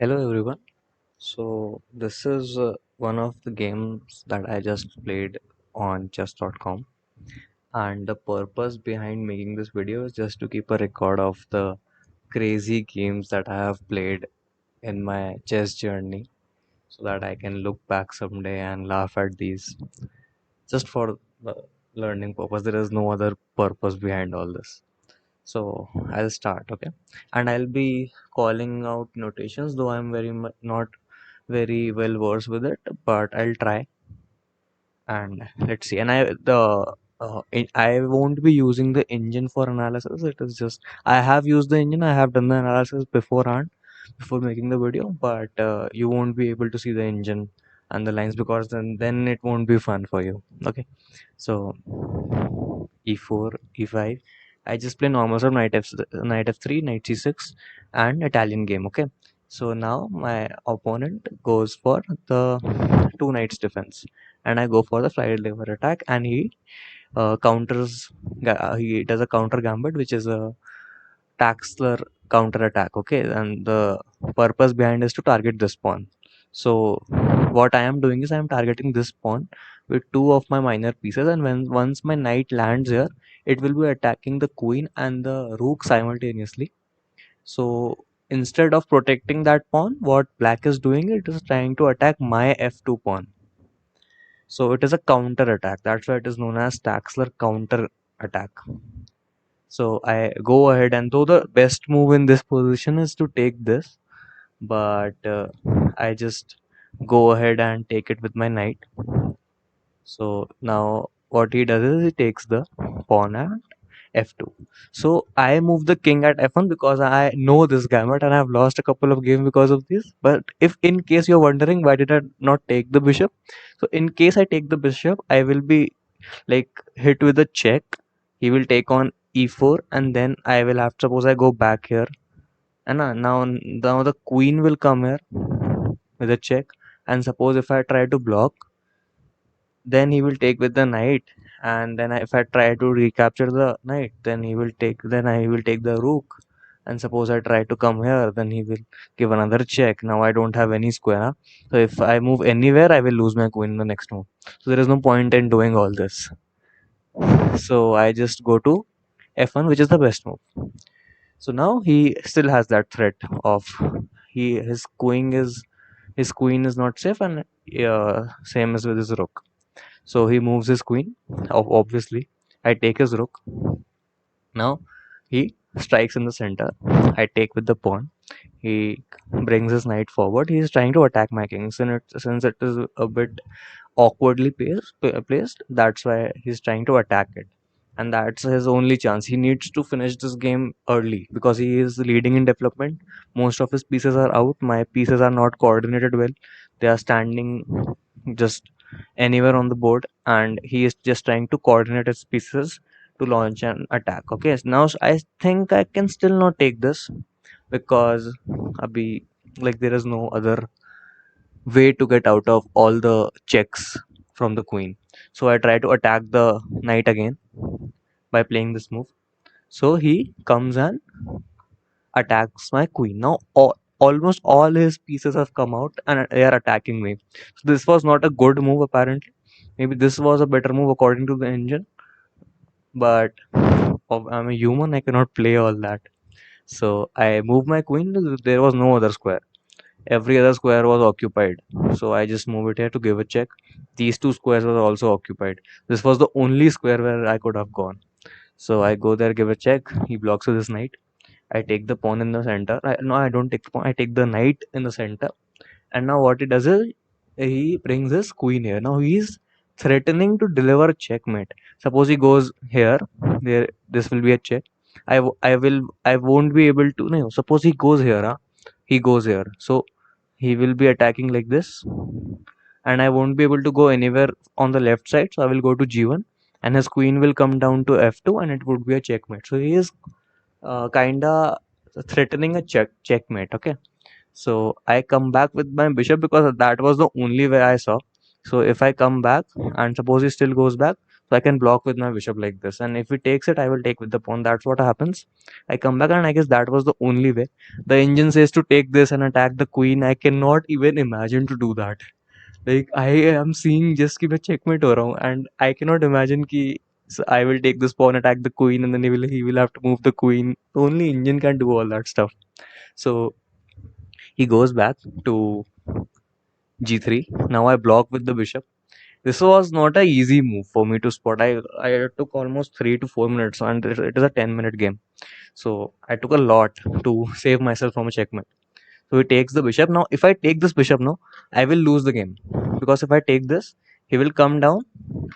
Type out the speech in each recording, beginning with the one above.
Hello everyone. So this is one of the games that I just played on chess.com, and the purpose behind making this video is just to keep a record of the crazy games that I have played in my chess journey so that I can look back someday and laugh at these just for the learning purpose. There is no other purpose behind all this. So I'll start, okay? And I'll be calling out notations, though I'm very much not very well versed with it, but I'll try and let's see. And I won't be using the engine for analysis. It is just I have used the engine. I have done the analysis beforehand before making the video, but you won't be able to see the engine and the lines because then it won't be fun for you. Okay, so e4, e5. I just play normal sort knight f3, knight c6, and Italian game. Okay, so now my opponent goes for the two knights defense, and I go for the flight lever attack, and he counters. He does a counter gambit, which is a Traxler counter attack. Okay, and the purpose behind is to target this pawn. So what I am doing is I am targeting this pawn with two of my minor pieces, and when once my knight lands here, it will be attacking the queen and the rook simultaneously. So instead of protecting that pawn, what black is doing, it is trying to attack my f2 pawn. So it is a counter attack. That's why it is known as Traxler counter attack. So I go ahead, and though the best move in this position is to take this, but I just go ahead and take it with my knight. So now what he does is he takes the pawn at f2. So I move the king at f1 because I know this gambit and I've lost a couple of games because of this. But if in case you're wondering why did I not take the bishop, so in case I take the bishop, I will be like hit with a check. He will take on e4, and then I will have, suppose I go back here, and now the queen will come here with a check, and suppose if I try to block, then he will take with the knight, and then if I try to recapture the knight, then I will take the rook, and suppose I try to come here, then he will give another check. Now I don't have any square, huh? So if I move anywhere, I will lose my queen in the next move. So there is no point in doing all this. So I just go to f1, which is the best move. So now he still has that threat of he his queen is not safe, and same as with his rook. So he moves his queen. Obviously, I take his rook. Now he strikes in the center. I take with the pawn. He brings his knight forward. He is trying to attack my king. Since it is a bit awkwardly placed, that's why he's trying to attack it, and that's his only chance. He needs to finish this game early because he is leading in development. Most of his pieces are out. My pieces are not coordinated well. They are standing just anywhere on the board, and he is just trying to coordinate his pieces to launch an attack. Okay, so now I think I can still not take this because abhi, like there is no other way to get out of all the checks from the queen. So I try to attack the knight again by playing this move. So he comes and attacks my queen. Now almost all his pieces have come out and they are attacking me. So this was not a good move apparently. Maybe this was a better move according to the engine, but I'm a human. I cannot play all that. So I move my queen. There was no other square. Every other square was occupied. So I just move it here to give a check. These two squares were also occupied. This was the only square where I could have gone. So I go there, give a check. He blocks with his knight. I take the pawn in the center. No, I don't take the pawn. I take the knight in the center. And now what he does is he brings his queen here. Now he's threatening to deliver a checkmate. Suppose he goes here. There, this will be a check. I won't be able to. No, suppose he goes here. Huh? He goes here. So he will be attacking like this, and I won't be able to go anywhere on the left side. So I will go to g1, and his queen will come down to f2, and it would be a checkmate. So he is kinda threatening a checkmate. Okay, so I come back with my bishop because that was the only way I saw. So if I come back and suppose he still goes back, So I can block with my bishop like this. And if he takes it, I will take with the pawn. That's what happens. I come back and I guess that was the only way. The engine says to take this and attack the queen. I cannot even imagine to do that. Like I am seeing just keep a checkmate around and I cannot imagine ki I will take this pawn, attack the queen, and then he will have to move the queen. Only engine can do all that stuff. So he goes back to g3. Now I block with the bishop. This was not a easy move for me to spot. I took almost 3 to 4 minutes, and it is a 10-minute game. So I took a lot to save myself from a checkmate. So he takes the bishop. Now, if I take this bishop now, I will lose the game because if I take this, he will come down,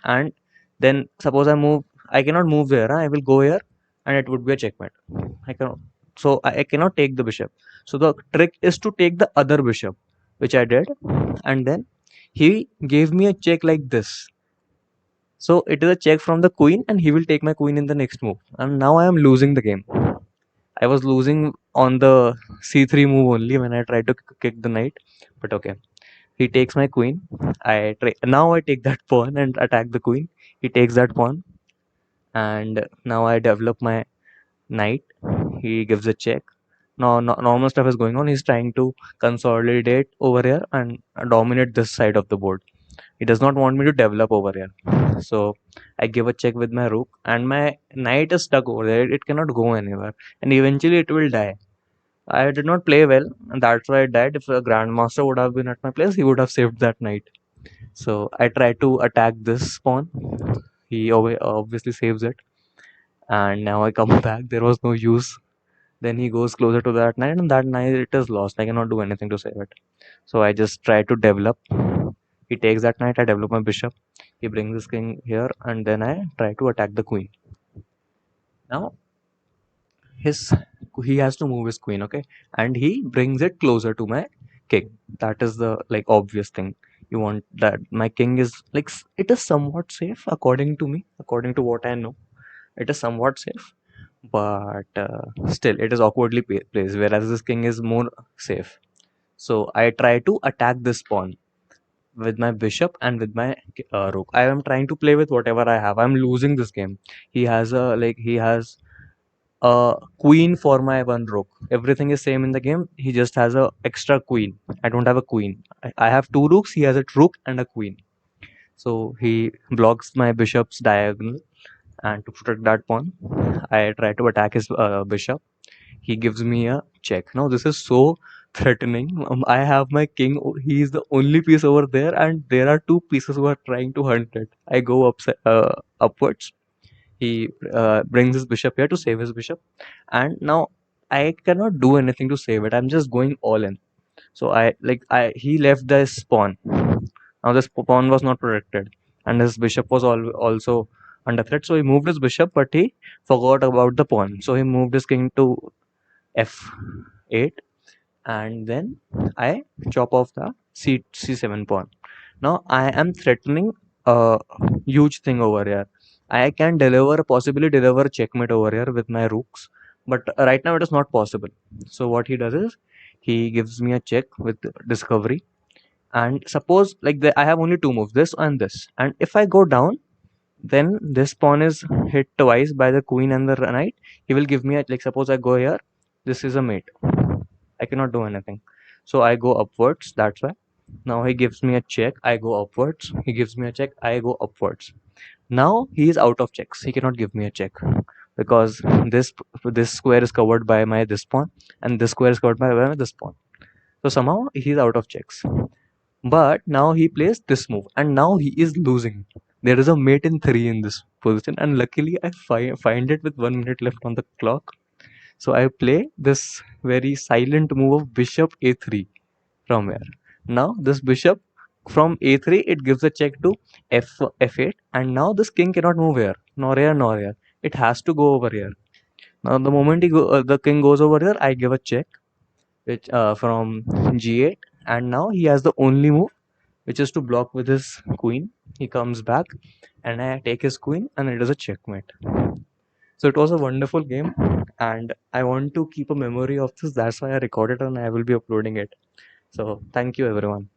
and then suppose I move, I cannot move there. I will go here, and it would be a checkmate. I cannot. So I cannot take the bishop. So the trick is to take the other bishop, which I did, and then he gave me a check like this. So it is a check from the queen, and he will take my queen in the next move. And now I am losing the game. I was losing on the c3 move only when I tried to kick the knight. But okay, he takes my queen. Now I take that pawn and attack the queen. He takes that pawn, and now I develop my knight. He gives a check. Now normal stuff is going on. He's trying to consolidate over here and dominate this side of the board. He does not want me to develop over here. So I give a check with my rook, and my knight is stuck over there. It cannot go anywhere, and eventually it will die. I did not play well, and that's why I died. If a grandmaster would have been at my place, he would have saved that knight. So I try to attack this pawn. He obviously saves it, and now I come back. There was no use. Then he goes closer to that knight, and that knight it is lost. I cannot do anything to save it. So I just try to develop. He takes that knight. I develop my bishop. He brings his king here, and then I try to attack the queen. Now his he has to move his queen, okay, and he brings it closer to my king. That is the like obvious thing. You want that my king is like it is somewhat safe according to me, according to what I know. It is somewhat safe, but still it is awkwardly placed. Whereas this king is more safe. So I try to attack this pawn with my bishop and with my rook. I am trying to play with whatever I have. I'm losing this game. He has a queen for my one rook. Everything is same in the game. He just has a extra queen. I don't have a queen. I have two rooks. He has a rook and a queen. So he blocks my bishop's diagonal, and to protect that pawn, I try to attack his bishop. He gives me a check. Now this is so threatening. I have my king. He is the only piece over there, and there are two pieces who are trying to hunt it. I go upwards. He brings his bishop here to save his bishop, and now I cannot do anything to save it. I'm just going all in. So I he left this pawn. Now this pawn was not protected, and his bishop was also under threat. So he moved his bishop, but he forgot about the pawn. So he moved his king to f8, and then I chop off the c7 pawn. Now I am threatening a huge thing over here. I can possibly deliver checkmate over here with my rooks, but right now it is not possible. So what he does is he gives me a check with discovery, and suppose like I have only two moves, this and this, and if I go down, then this pawn is hit twice by the queen and the knight. He will give me a, like suppose I go here, this is a mate. I cannot do anything. So I go upwards. That's why. Now he gives me a check. I go upwards. He gives me a check. I go upwards. Now he is out of checks. He cannot give me a check because this square is covered by my this pawn, and this square is covered by my this pawn. So somehow he is out of checks. But now he plays this move, and now he is losing. There is a mate in 3 in this position, and luckily I find it with 1 minute left on the clock. So I play this very silent move of bishop a3 from here. Now this bishop from a3, it gives a check to f8, and now this king cannot move here, nor here, nor here. It has to go over here. Now the moment the king goes over here, I give a check, which from g8, and now he has the only move, which is to block with his queen. He comes back, and I take his queen, and it is a checkmate. So it was a wonderful game, and I want to keep a memory of this. That's why I recorded and I will be uploading it. So thank you, everyone.